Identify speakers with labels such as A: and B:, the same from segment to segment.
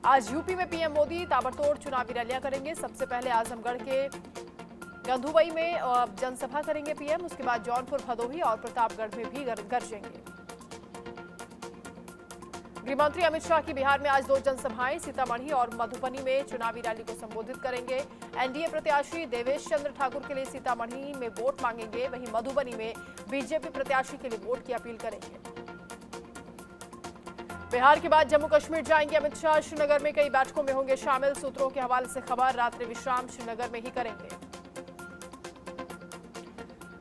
A: आज यूपी में पीएम मोदी ताबड़तोड़ चुनावी रैलियां करेंगे। सबसे पहले आजमगढ़ के गंधुवई में जनसभा करेंगे पीएम। उसके बाद जौनपुर, भदोही और प्रतापगढ़ में भी गरजेंगे। गृहमंत्री अमित शाह की बिहार में आज 2 जनसभाएं, सीतामढ़ी और मधुबनी में चुनावी रैली को संबोधित करेंगे। एनडीए प्रत्याशी देवेश चंद्र ठाकुर के लिए सीतामढ़ी में वोट मांगेंगे, वहीं मधुबनी में बीजेपी प्रत्याशी के लिए वोट की अपील करेंगे। बिहार के बाद जम्मू कश्मीर जाएंगे अमित शाह। श्रीनगर में कई बैठकों में होंगे शामिल। सूत्रों के हवाले से खबर, रात्रि विश्राम श्रीनगर में ही करेंगे।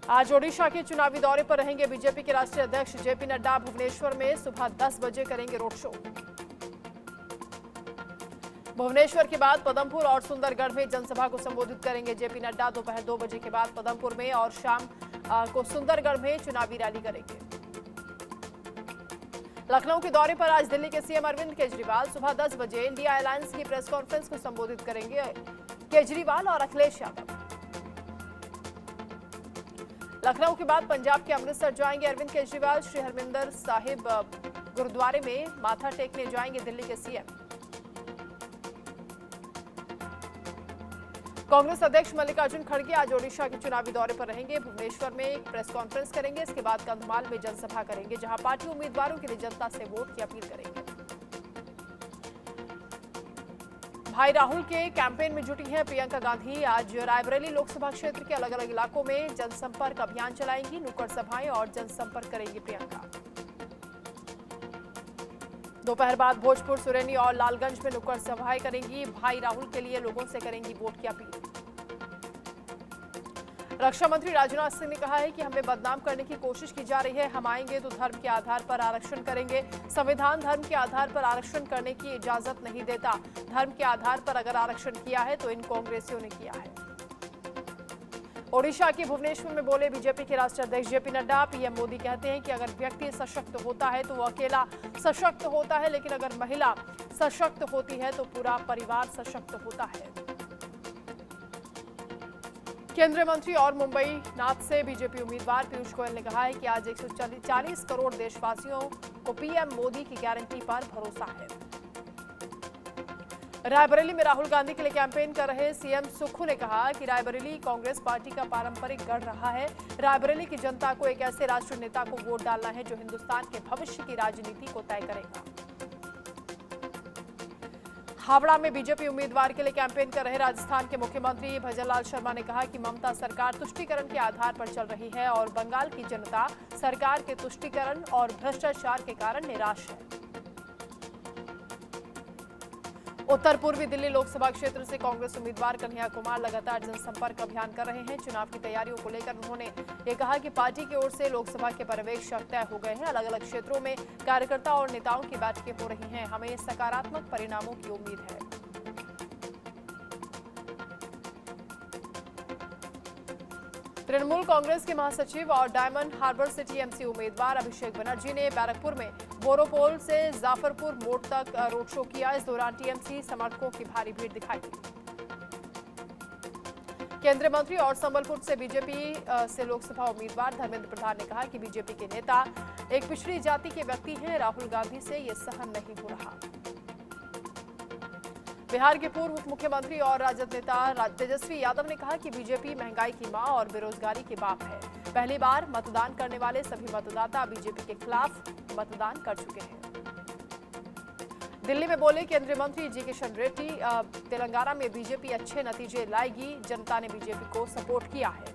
A: आज ओडिशा के चुनावी दौरे पर रहेंगे बीजेपी के राष्ट्रीय अध्यक्ष जेपी नड्डा। भुवनेश्वर में सुबह 10 बजे करेंगे रोड शो। भुवनेश्वर के बाद पदमपुर और सुंदरगढ़ में जनसभा को संबोधित करेंगे जेपी नड्डा। दोपहर 2 बजे के बाद पदमपुर में और शाम को सुंदरगढ़ में चुनावी रैली करेंगे। लखनऊ के दौरे पर आज दिल्ली के सीएम अरविंद केजरीवाल। सुबह 10 बजे इंडिया अलायंस की प्रेस कॉन्फ्रेंस को संबोधित करेंगे केजरीवाल और अखिलेश यादव। लखनऊ के बाद पंजाब के अमृतसर जाएंगे अरविंद केजरीवाल। श्री हरमिंदर साहिब गुरुद्वारे में माथा टेकने जाएंगे दिल्ली के सीएम। कांग्रेस अध्यक्ष मल्लिकार्जुन खड़गे आज ओडिशा के चुनावी दौरे पर रहेंगे। भुवनेश्वर में एक प्रेस कॉन्फ्रेंस करेंगे। इसके बाद कंधमाल में जनसभा करेंगे, जहां पार्टी उम्मीदवारों के लिए जनता से वोट की अपील करेंगे। भाई राहुल के कैंपेन में जुटी हैं प्रियंका गांधी। आज रायबरेली लोकसभा क्षेत्र के अलग अलग इलाकों में जनसंपर्क अभियान चलाएंगी। नुक्कड़ सभाएं और जनसंपर्क करेंगी प्रियंका। दोपहर बाद भोजपुर, सुरेनी और लालगंज में नुक्कड़ सभाएं करेंगी। भाई राहुल के लिए लोगों से करेंगी वोट की अपील। रक्षा मंत्री राजनाथ सिंह ने कहा है कि हमें बदनाम करने की कोशिश की जा रही है। हम आएंगे तो धर्म के आधार पर आरक्षण करेंगे। संविधान धर्म के आधार पर आरक्षण करने की इजाजत नहीं देता। धर्म के आधार पर अगर आरक्षण किया है तो इन कांग्रेसियों ने किया है। ओडिशा के भुवनेश्वर में बोले बीजेपी के राष्ट्रीय अध्यक्ष जेपी नड्डा। पीएम मोदी कहते हैं कि अगर व्यक्ति सशक्त होता है तो वो अकेला सशक्त होता है, लेकिन अगर महिला सशक्त होती है तो पूरा परिवार सशक्त होता है। केंद्रीय मंत्री और मुंबई नाथ से बीजेपी उम्मीदवार पीयूष गोयल ने कहा है कि आज 140 करोड़ देशवासियों को पीएम मोदी की गारंटी पर भरोसा है। रायबरेली में राहुल गांधी के लिए कैंपेन कर रहे सीएम सुक्खू ने कहा कि रायबरेली कांग्रेस पार्टी का पारंपरिक गढ़ रहा है। रायबरेली की जनता को एक ऐसे राष्ट्रीय नेता को वोट डालना है जो हिंदुस्तान के भविष्य की राजनीति को तय करेगा। हावड़ा में बीजेपी उम्मीदवार के लिए कैंपेन कर रहे राजस्थान के मुख्यमंत्री भजनलाल शर्मा ने कहा कि ममता सरकार तुष्टीकरण के आधार पर चल रही है और बंगाल की जनता सरकार के तुष्टीकरण और भ्रष्टाचार के कारण निराश है। उत्तर पूर्वी दिल्ली लोकसभा क्षेत्र से कांग्रेस उम्मीदवार कन्हैया कुमार लगातार जनसंपर्क अभियान कर रहे हैं। चुनाव की तैयारियों को लेकर उन्होंने ये कहा कि पार्टी की ओर से लोकसभा के पर्यवेक्षक तय हो गए हैं। अलग अलग क्षेत्रों में कार्यकर्ता और नेताओं की बैठकें हो रही हैं। हमें सकारात्मक परिणामों की उम्मीद है। तृणमूल कांग्रेस के महासचिव और डायमंड हार्बर से टीएमसी उम्मीदवार अभिषेक बनर्जी ने बैरकपुर में बोरोपोल से जाफरपुर मोड़ तक रोड शो किया। इस दौरान टीएमसी समर्थकों की भारी भीड़ दिखाई दी। केंद्रीय मंत्री और संबलपुर से बीजेपी से लोकसभा उम्मीदवार धर्मेंद्र प्रधान ने कहा कि बीजेपी के नेता एक पिछड़ी जाति के व्यक्ति हैं। राहुल गांधी से ये सहन नहीं हो रहा। बिहार के पूर्व उप मुख्यमंत्री और राजद नेता तेजस्वी यादव ने कहा कि बीजेपी महंगाई की मां और बेरोजगारी के बाप है। पहली बार मतदान करने वाले सभी मतदाता बीजेपी के खिलाफ मतदान कर चुके हैं। दिल्ली में बोले केंद्रीय मंत्री जी किशन रेड्डी, तेलंगाना में बीजेपी अच्छे नतीजे लाएगी। जनता ने बीजेपी को सपोर्ट किया है।